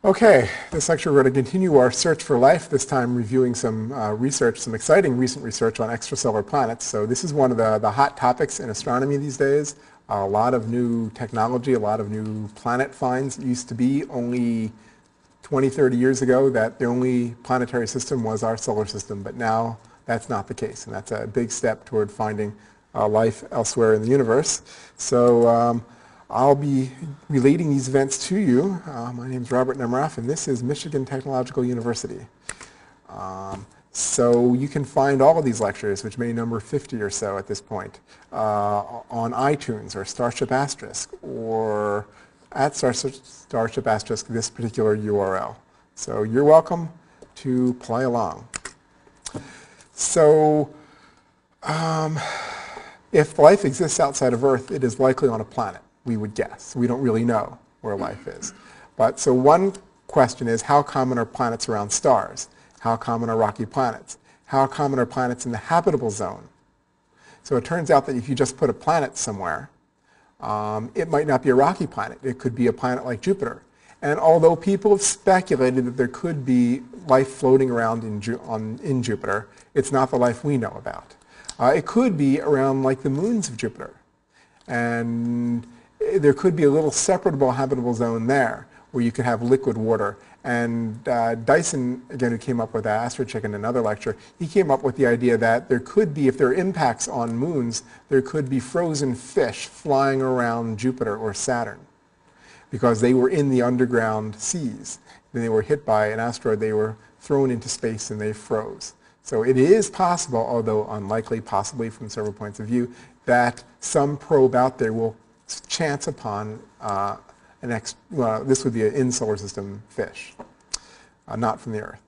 Okay, this lecture we're going to continue our search for life, this time reviewing some research, some exciting recent research on extrasolar planets. So this is one of the hot topics in astronomy these days. A lot of new technology, a lot of new planet finds. It used to be only 20, 30 years ago that the only planetary system was our solar system, but now that's not the case, and that's a big step toward finding life elsewhere in the universe. So I'll be relating these events to you. My name is Robert Nemroff, and this is Michigan Technological University. So you can find all of these lectures, which may number 50 or so at this point, on iTunes or Starship Asterisk, or at Starship Asterisk, this particular URL. So you're welcome to play along. So if life exists outside of Earth, it is likely on a planet, we would guess. We don't really know where life is. But so one question is, how common are planets around stars? How common are rocky planets? How common are planets in the habitable zone? So it turns out that if you just put a planet somewhere, it might not be a rocky planet. It could be a planet like Jupiter. And although people have speculated that there could be life floating around in Jupiter, it's not the life we know about. It could be around like the moons of Jupiter. And there could be a little separable habitable zone there where you could have liquid water. And Dyson, again, who came up with AstroChick in another lecture, he came up with the idea that there could be, if there are impacts on moons, there could be frozen fish flying around Jupiter or Saturn because they were in the underground seas. Then they were hit by an asteroid, they were thrown into space and they froze. So it is possible, although unlikely, possibly from several points of view, that some probe out there will chance upon this would be an in-solar system fish, not from the Earth.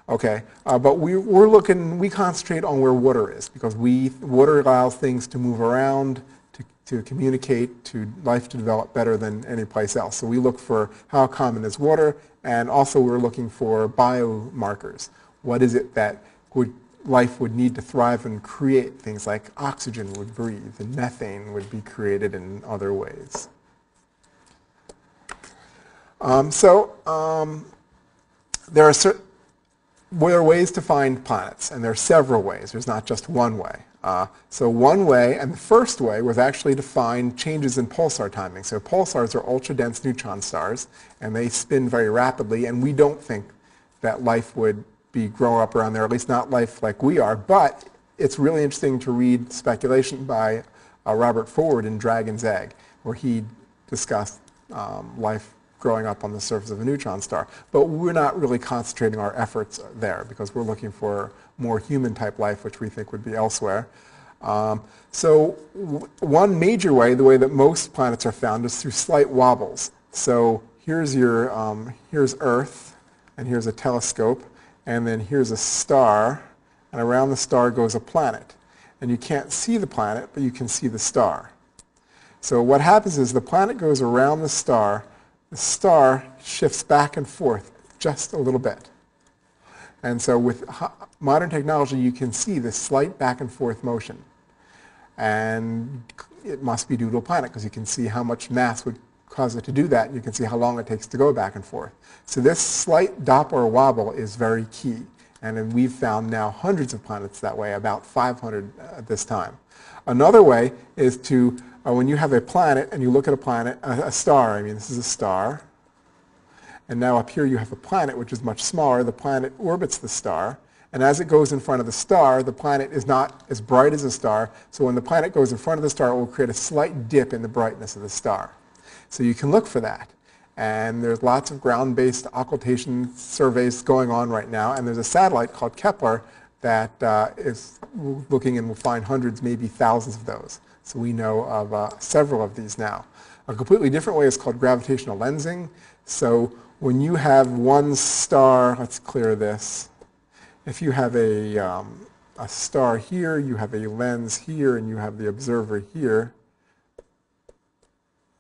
Okay, but we concentrate on where water is because water allows things to move around, to communicate, to life to develop better than any place else. So we look for how common is water, and also we're looking for biomarkers. What is it that life would need to thrive and create? Things like oxygen would breathe, and methane would be created in other ways. There are ways to find planets, and there are several ways. There's not just one way. So one way, and the first way, was actually to find changes in pulsar timing. So pulsars are ultra-dense neutron stars, and they spin very rapidly, and we don't think that life would grow up around there, at least not life like we are. But it's really interesting to read speculation by Robert Forward in Dragon's Egg, where he discussed life growing up on the surface of a neutron star. But we're not really concentrating our efforts there because we're looking for more human-type life, which we think would be elsewhere. So one major way, the way that most planets are found, is through slight wobbles. So here's Earth, and here's a telescope, and then here's a star, and around the star goes a planet. And you can't see the planet, but you can see the star. So what happens is the planet goes around the star shifts back and forth just a little bit. And so with modern technology, you can see this slight back and forth motion. And it must be due to a planet because you can see how much mass would cause it to do that, and you can see how long it takes to go back and forth. So this slight Doppler wobble is very key. And we've found now hundreds of planets that way, about 500 at this time. Another way is to when you have a planet and you look at a star, this is a star, and now up here you have a planet which is much smaller. The planet orbits the star, and as it goes in front of the star, the planet is not as bright as the star, so when the planet goes in front of the star, it will create a slight dip in the brightness of the star. So you can look for that. And there's lots of ground-based occultation surveys going on right now, and there's a satellite called Kepler that is looking and will find hundreds, maybe thousands of those. So we know of several of these now. A completely different way is called gravitational lensing. So when you have one star, let's clear this. If you have a star here, you have a lens here, and you have the observer here.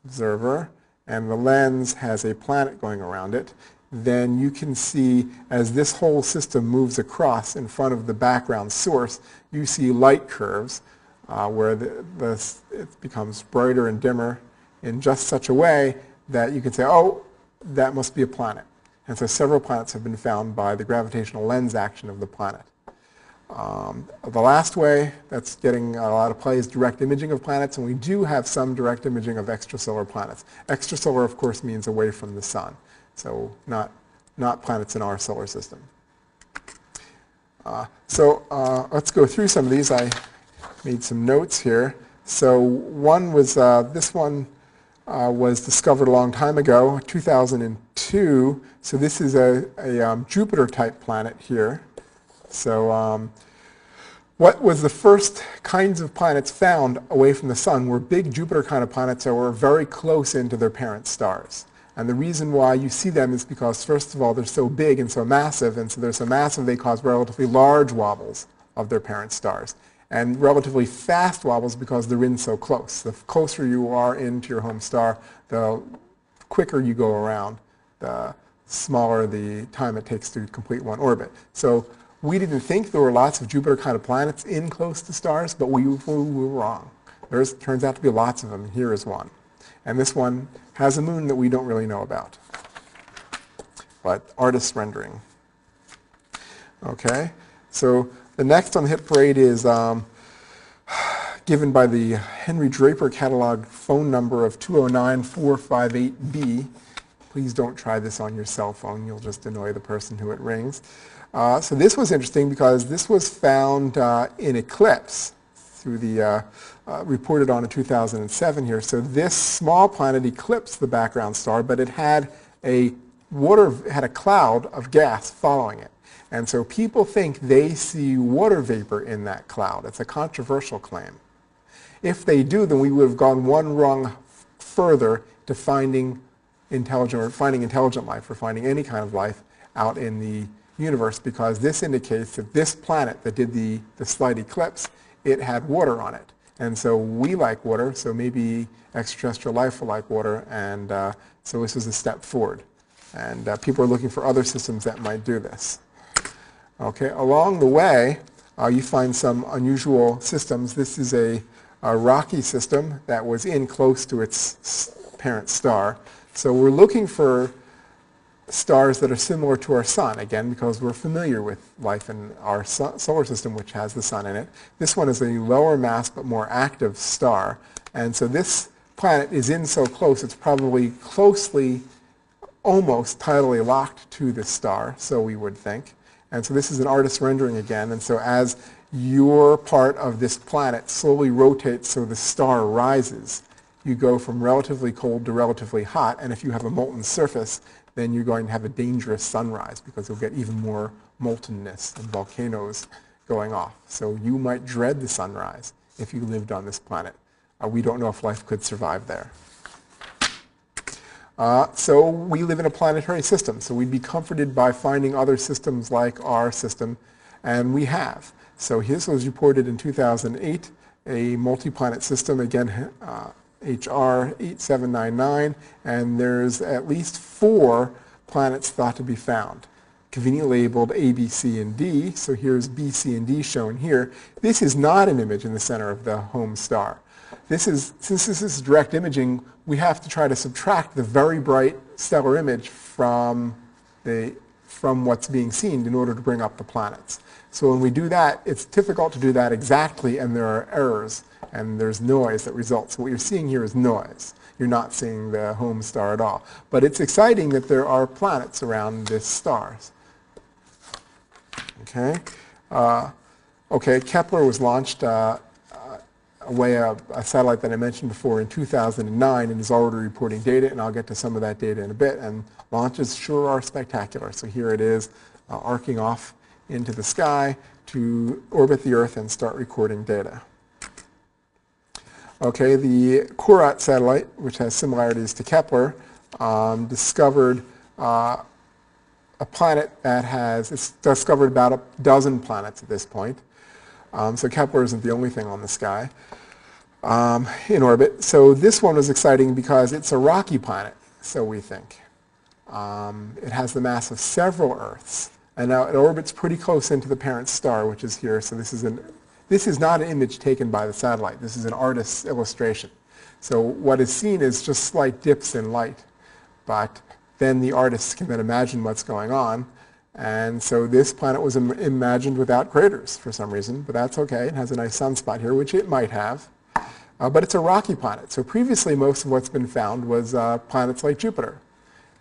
Observer. And the lens has a planet going around it, then you can see as this whole system moves across in front of the background source, you see light curves where it becomes brighter and dimmer in just such a way that you can say, oh, that must be a planet. And so several planets have been found by the gravitational lens action of the planet. The last way that's getting a lot of play is direct imaging of planets, and we do have some direct imaging of extrasolar planets. Extrasolar, of course, means away from the sun, so not planets in our solar system. Let's go through some of these. I made some notes here. So one was, this one was discovered a long time ago, 2002. So this is a Jupiter-type planet here. So what was the first kinds of planets found away from the sun were big Jupiter kind of planets that were very close into their parent stars. And the reason why you see them is because, first of all, they're so big and so massive, and so they're so massive they cause relatively large wobbles of their parent stars. And relatively fast wobbles because they're in so close. The closer you are into your home star, the quicker you go around, the smaller the time it takes to complete one orbit. So we didn't think there were lots of Jupiter kind of planets in close to stars, but we were wrong. There turns out to be lots of them. Here is one. And this one has a moon that we don't really know about, but artist's rendering. Okay, so the next on the hit parade is given by the Henry Draper catalog phone number of 209-458-B. Please don't try this on your cell phone. You'll just annoy the person who it rings. So this was interesting because this was found in eclipse through the reported on in 2007 here. So this small planet eclipsed the background star, but it had a cloud of gas following it. And so people think they see water vapor in that cloud. It's a controversial claim. If they do, then we would have gone one rung further to finding intelligent life or finding any kind of life out in the universe, because this indicates that this planet that did the slight eclipse, it had water on it. And so we like water, so maybe extraterrestrial life will like water, and so this is a step forward. And people are looking for other systems that might do this. Okay, along the way, you find some unusual systems. This is a rocky system that was in close to its parent star. So we're looking for stars that are similar to our sun, again, because we're familiar with life in our solar system, which has the sun in it. This one is a lower mass but more active star. And so this planet is in so close, it's probably closely, almost tidally locked to this star, so we would think. And so this is an artist's rendering again. And so as your part of this planet slowly rotates so the star rises, you go from relatively cold to relatively hot. And if you have a molten surface, then you're going to have a dangerous sunrise because you'll get even more moltenness and volcanoes going off. So you might dread the sunrise if you lived on this planet. We don't know if life could survive there. So we live in a planetary system, so we'd be comforted by finding other systems like our system, and we have. So this was reported in 2008, a multi-planet system, again, HR 8799, and there's at least 4 planets thought to be found, conveniently labeled A, B, C, and D. So here's B, C, and D shown here. This is not an image in the center of the home star. Since this is direct imaging, we have to try to subtract the very bright stellar image from what's being seen in order to bring up the planets. So when we do that, it's difficult to do that exactly, and there are errors, and there's noise that results. So what you're seeing here is noise. You're not seeing the home star at all. But it's exciting that there are planets around this star. Okay. Okay, Kepler was launched a satellite that I mentioned before in 2009 and is already reporting data, and I'll get to some of that data in a bit. And launches sure are spectacular. So here it is, arcing off into the sky to orbit the Earth and start recording data. Okay, the Kurat satellite, which has similarities to Kepler, discovered a planet that it's discovered about a dozen planets at this point. So Kepler isn't the only thing on the sky in orbit. So this one was exciting because it's a rocky planet, so we think. It has the mass of several Earths, and now it orbits pretty close into the parent star, which is here. So this is not an image taken by the satellite. This is an artist's illustration. So what is seen is just slight dips in light, but then the artists can then imagine what's going on. And so this planet was imagined without craters for some reason, but that's okay. It has a nice sunspot here, which it might have. But it's a rocky planet. So previously, most of what's been found was planets like Jupiter.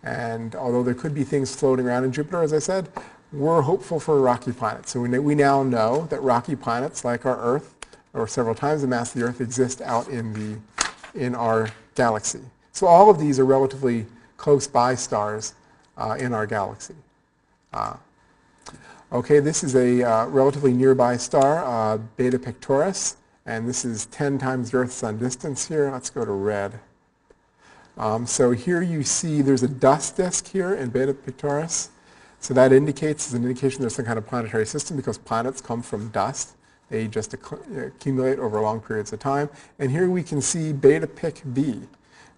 And although there could be things floating around in Jupiter, as I said, we're hopeful for a rocky planet. So we now know that rocky planets like our Earth, or several times the mass of the Earth, exist out in our galaxy. So all of these are relatively close by stars in our galaxy. Okay, this is a relatively nearby star, Beta Pictoris, and this is 10 times the Earth's sun distance here. Let's go to red. So here you see there's a dust disk here in Beta Pictoris. So that is an indication there's some kind of planetary system because planets come from dust. They just accumulate over long periods of time. And here we can see Beta Pic B.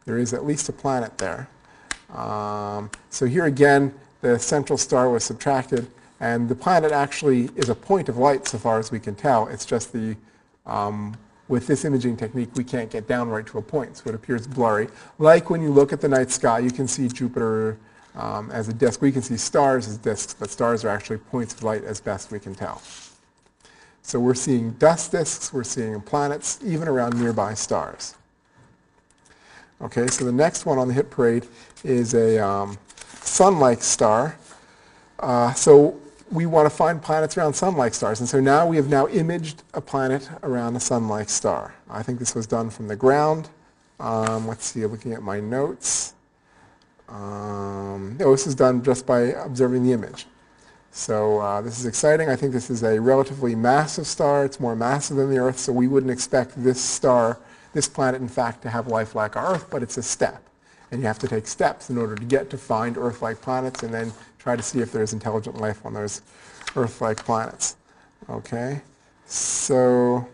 There is at least a planet there. So here again, the central star was subtracted, and the planet actually is a point of light so far as we can tell. It's just with this imaging technique, we can't get down right to a point, so it appears blurry. Like when you look at the night sky, you can see Jupiter as a disk. We can see stars as disks, but stars are actually points of light as best we can tell. So we're seeing dust disks, we're seeing planets, even around nearby stars. Okay, so the next one on the hit parade is a sun-like star. So we want to find planets around sun-like stars. And so now we have imaged a planet around a sun-like star. I think this was done from the ground. Let's see, looking at my notes. This is done just by observing the image. So this is exciting. I think this is a relatively massive star. It's more massive than the Earth, so we wouldn't expect this planet, in fact, to have life like our Earth, but it's a step. And you have to take steps in order to get to find Earth-like planets and then try to see if there's intelligent life on those Earth-like planets. Okay, so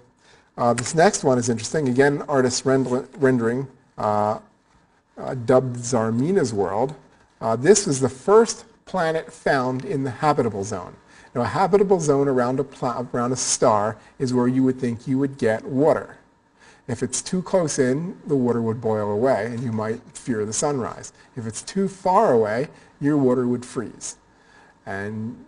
this next one is interesting. Again, artists rendering dubbed Zarmina's world. This was the first planet found in the habitable zone. Now, a habitable zone around a star is where you would think you would get water. If it's too close in, the water would boil away, and you might fear the sunrise. If it's too far away, your water would freeze. And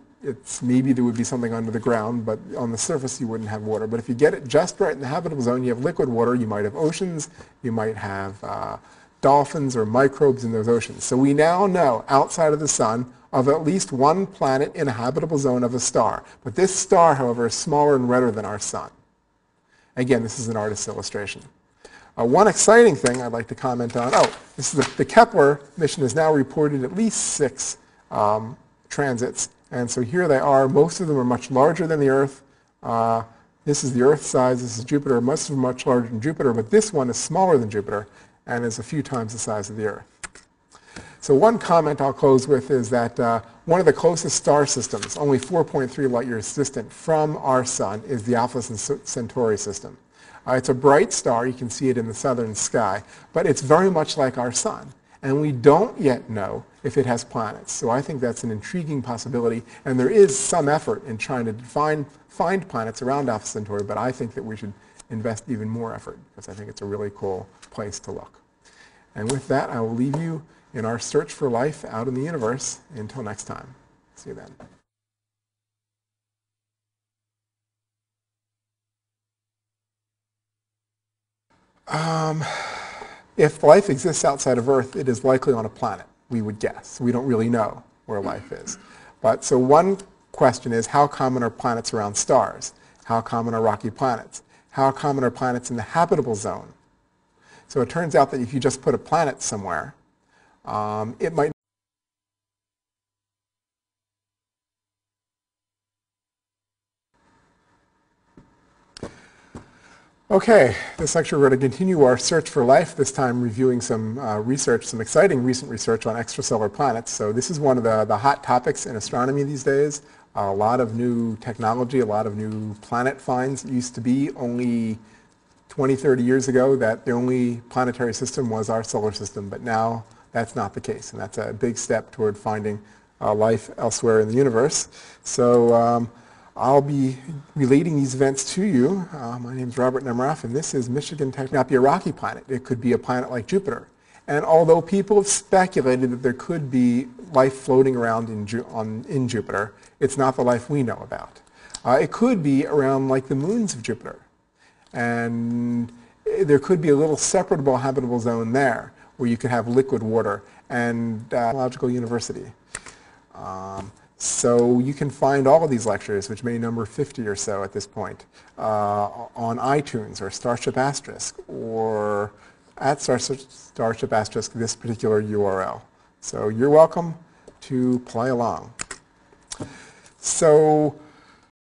maybe there would be something under the ground, but on the surface you wouldn't have water. But if you get it just right in the habitable zone, you have liquid water, you might have oceans, you might have dolphins or microbes in those oceans. So we now know, outside of the sun, of at least one planet in a habitable zone of a star. But this star, however, is smaller and redder than our sun. Again, this is an artist's illustration. One exciting thing I'd like to comment on, this is the Kepler mission has now reported at least 6 transits. And so here they are. Most of them are much larger than the Earth. This is the Earth size. This is Jupiter. Most of them are much larger than Jupiter, but this one is smaller than Jupiter and is a few times the size of the Earth. So one comment I'll close with is that one of the closest star systems, only 4.3 light years distant from our sun, is the Alpha Centauri system. It's a bright star. You can see it in the southern sky, but it's very much like our sun. And we don't yet know if it has planets. So I think that's an intriguing possibility. And there is some effort in trying to find planets around Alpha Centauri, but I think that we should invest even more effort because I think it's a really cool place to look. And with that, I will leave you in our search for life out in the universe. Until next time. See you then. If life exists outside of Earth, it is likely on a planet, we would guess. We don't really know where life is. But so one question is, how common are planets around stars? How common are rocky planets? How common are planets in the habitable zone? So it turns out that if you just put a planet somewhere, it might. Okay, this lecture we're going to continue our search for life, this time reviewing some some exciting recent research on extrasolar planets. So this is one of the hot topics in astronomy these days. A lot of new technology, a lot of new planet finds. It used to be only 20, 30 years ago that the only planetary system was our solar system, but now that's not the case, and that's a big step toward finding life elsewhere in the universe. So I'll be relating these events to you. My name is Robert Nemiroff, and this is Michigan Tech. Not be a rocky planet. It could be a planet like Jupiter. And although people have speculated that there could be life floating around in Jupiter, it's not the life we know about. It could be around like the moons of Jupiter. And there could be a little separable habitable zone there where you could have liquid water and biological university. So you can find all of these lectures, which may number 50 or so at this point, on iTunes or Starship Asterisk or at Starship Asterisk, this particular URL. So you're welcome to play along. So